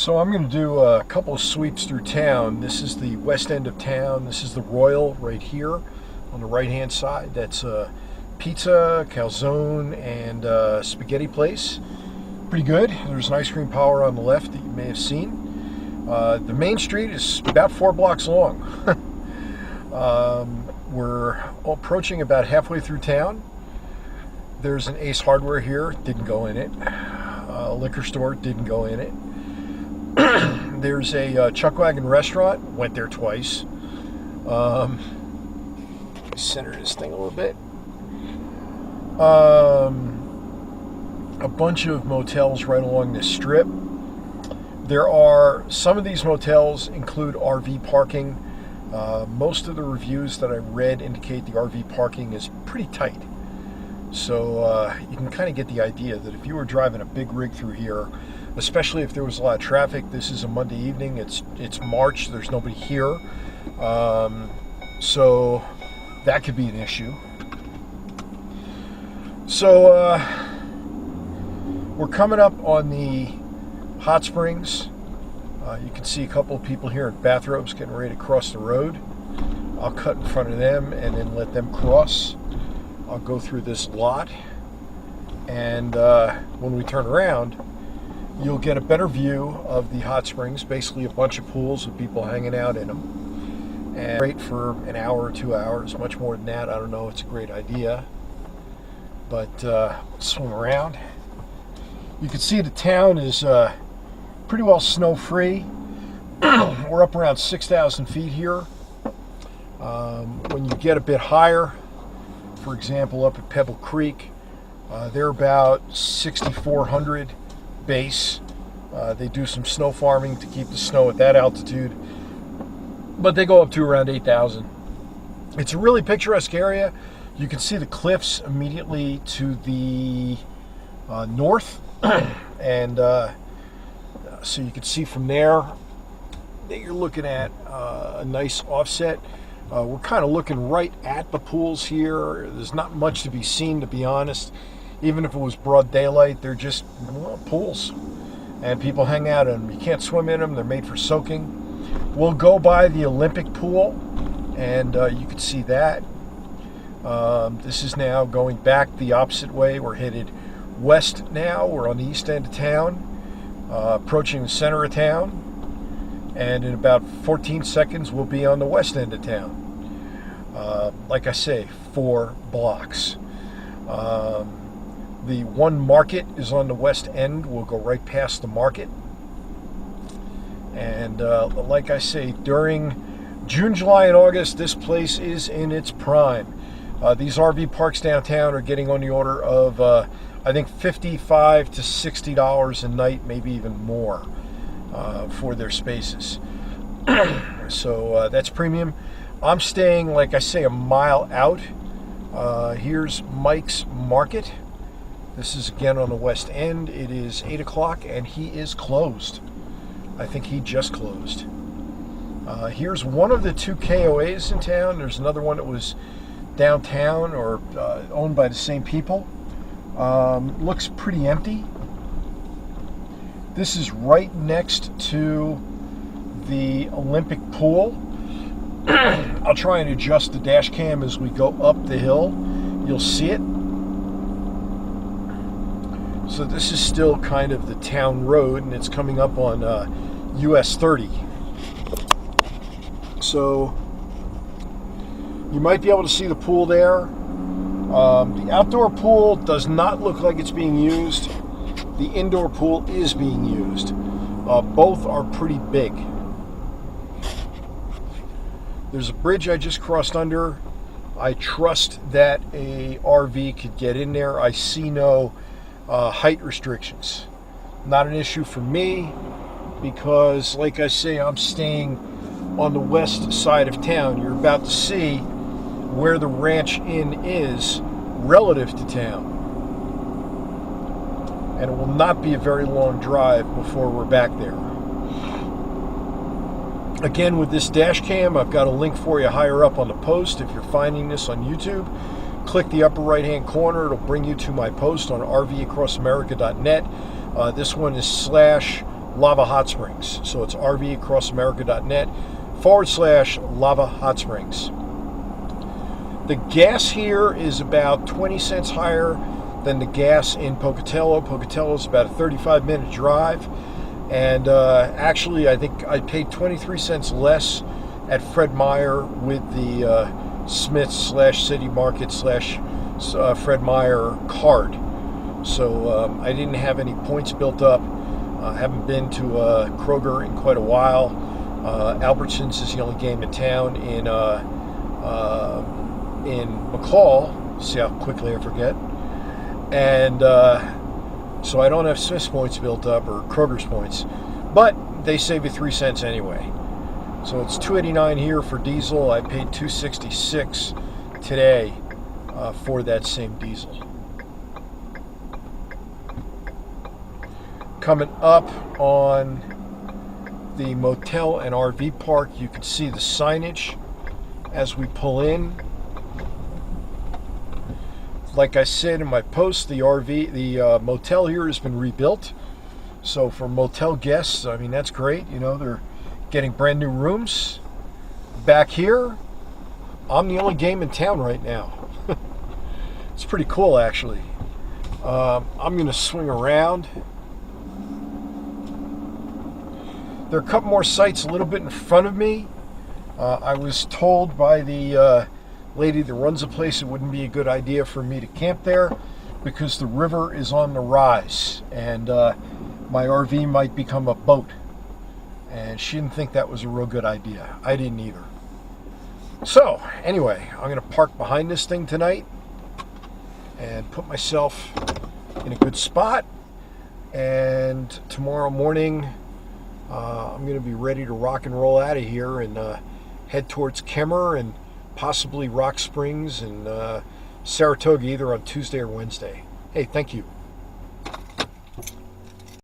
So I'm going to do a couple of sweeps through town. This is the west end of town. This is the Royal right here on the right hand side. That's a pizza, calzone, and spaghetti place. Pretty good. There's an ice cream parlor on the left that you may have seen. The main street is about 4 blocks long. We're approaching about halfway through town. There's an Ace Hardware here, didn't go in it. A liquor store, didn't go in it. There's a Chuckwagon restaurant, went there twice. Center this thing a little bit. A bunch of motels right along this strip. Some of these motels include RV parking. Most of the reviews that I read indicate the RV parking is pretty tight. So you can kind of get the idea that if you were driving a big rig through here, especially if there was a lot of traffic, this is a Monday evening, it's March, there's nobody here. So that could be an issue. So we're coming up on the hot springs. You can see a couple of people here in bathrobes getting ready to cross the road. I'll cut in front of them and then let them cross. I'll go through this lot, and when we turn around, you'll get a better view of the hot springs. Basically a bunch of pools with people hanging out in them. And great for an hour or 2 hours. Much more than that, I don't know. It's a great idea. But swim around. You can see the town is pretty well snow-free. We're up around 6,000 feet here. When you get a bit higher, for example, up at Pebble Creek, they're about 6,400 base. They do some snow farming to keep the snow at that altitude, but they go up to around 8,000. It's a really picturesque area. You can see the cliffs immediately to the north, and so you can see from there that you're looking at a nice offset. We're kind of looking right at the pools here. There's not much to be seen, to be honest. Even if it was broad daylight, they're just pools. And people hang out in them. You can't swim in them. They're made for soaking. We'll go by the Olympic pool, and you can see that. This is now going back the opposite way. We're headed west now. We're on the east end of town, approaching the center of town. And in about 14 seconds, we'll be on the west end of town. Like I say, 4 blocks. The one market is on the west end. We'll go right past the market. And like I say, during June, July, and August, this place is in its prime. These RV parks downtown are getting on the order of, I think, $55 to $60 a night, maybe even more, for their spaces. So that's premium. I'm staying, like I say, a mile out. Here's Mike's Market. This is again on the west end. It is 8 o'clock and he is closed. I think he just closed. Here's one of the 2 KOAs in town. There's another one that was downtown or owned by the same people. Looks pretty empty. This is right next to the Olympic pool. I'll try and adjust the dash cam as we go up the hill. You'll see it. So this is still kind of the town road, and it's coming up on US 30. So you might be able to see the pool there. The outdoor pool does not look like it's being used. The indoor pool is being used. Both are pretty big. There's a bridge I just crossed under. I trust that a RV could get in there. I see no height restrictions. Not an issue for me because, like I say, I'm staying on the west side of town. You're about to see where the Ranch Inn is relative to town. And it will not be a very long drive before we're back there. Again, with this dash cam, I've got a link for you higher up on the post. If you're finding this on YouTube, click the upper right hand corner. It'll bring you to my post on rvacrossamerica.net. This one is Lava Hot Springs. So it's rvacrossamerica.net/Lava Hot Springs. The gas here is about 20 cents higher than the gas in Pocatello. Pocatello is about a 35-minute drive. And actually, I think I paid 23 cents less at Fred Meyer with the Smiths/City Market/Fred Meyer card. So I didn't have any points built up. I haven't been to Kroger in quite a while. Albertsons is the only game in town in McCall. See how quickly I forget. And so I don't have Smith's points built up or Kroger's points, but they save you 3 cents anyway. So it's $2.89 here for diesel. I paid $2.66 today for that same diesel. Coming up on the motel and RV park, you can see the signage as we pull in. Like I said in my post, the motel here has been rebuilt. So for motel guests, I mean, that's great. You know, they're getting brand new rooms. Back here, I'm the only game in town right now. It's pretty cool, actually. I'm going to swing around. There are a couple more sites a little bit in front of me. I was told by the lady that runs the place it wouldn't be a good idea for me to camp there because the river is on the rise and my RV might become a boat, and she didn't think that was a real good idea. I didn't either. So anyway, I'm going to park behind this thing tonight and put myself in a good spot, and tomorrow morning I'm going to be ready to rock and roll out of here and head towards Kemmer and possibly Rock Springs and Saratoga either on Tuesday or Wednesday. Hey, thank you.